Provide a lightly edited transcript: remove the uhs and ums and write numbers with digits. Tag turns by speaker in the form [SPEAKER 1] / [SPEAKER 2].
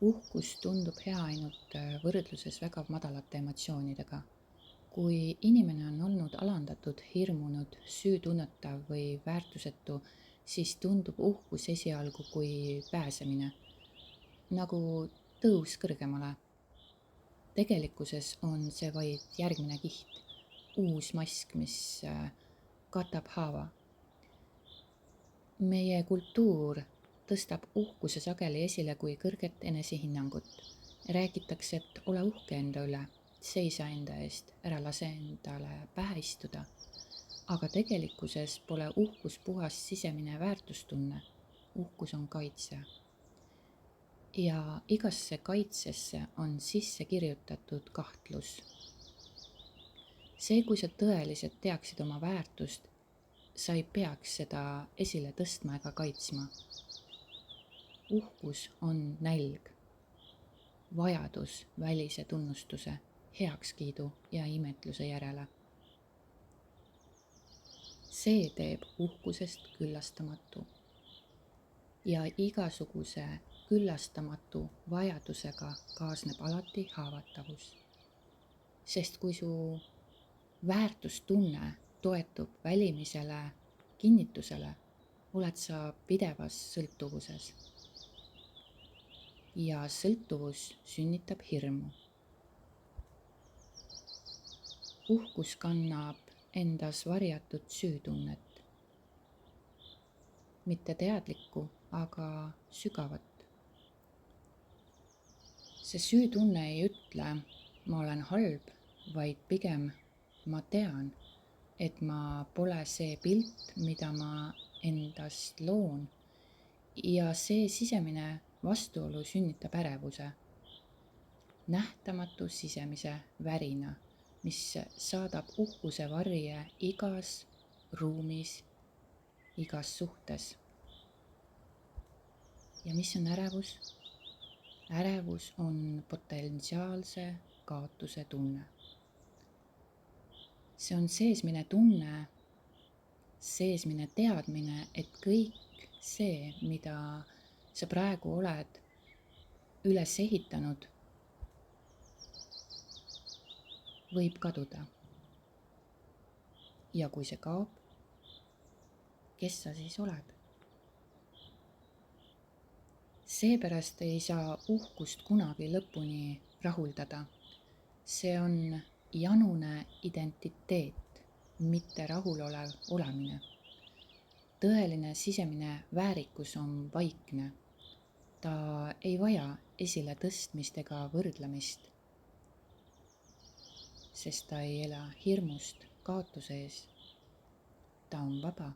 [SPEAKER 1] Uhkus tundub hea ainult võrdluses väga madalate emotsioonidega. Kui inimene on olnud alandatud, hirmunud, süütunnetav või väärtusetu, siis tundub uhkus esialgu kui pääsemine, nagu tõus kõrgemale. Tegelikkuses on see vaid järgmine kiht, uus mask, mis katab haava. Meie kultuur tõstab uhkuse sageli esile kui kõrget enesehinnangut. Räägitakse, et ole uhke enda üle, seisa enda eest, ära lase endale pähe istuda. Aga tegelikkuses pole uhkus puhas sisemine väärtustunne. Uhkus on kaitse. Ja igasse kaitsesse on sisse kirjutatud kahtlus. See, kui sa tõeliselt teaksid oma väärtust, sa ei peaks seda esile tõstma ega kaitsma. Uhkus on nälg, vajadus välise tunnustuse, heakskiidu ja imetluse järele. See teeb uhkusest küllastamatu. Ja igasuguse küllastamatu vajadusega kaasneb alati haavatavus. Sest kui su väärtustunne toetub välimisele kinnitusele, oled sa pidevas sõltuvuses. Ja sõltuvus sünnitab hirmu. Uhkus kannab endas varjatud süütunnet. Mitte teadlikku, aga sügavat. See süütunne ei ütle, ma olen halb, vaid pigem ma tean, et ma pole see pilt, mida ma endast loon, ja see sisemine vastuolu sünnitab ärevuse, nähtamatu sisemise värina, mis saadab uhkuse varje igas ruumis, igas suhtes. Ja mis on ärevus? Ärevus on potentsiaalse kaotuse tunne. See on seesmine tunne, seesmine teadmine, et kõik see, mida sa praegu oled üles ehitanud, võib kaduda. Ja kui see kaob, kes sa siis oled? Seepärast ei saa uhkust kunagi lõpuni rahuldada. See on janune identiteet, mitte rahulolev olemine. Tõeline sisemine väärikus on vaikne. Ta ei vaja esile tõstmist ega võrdlemist, sest ta ei ela hirmust kaotuse ees. Ta on vaba.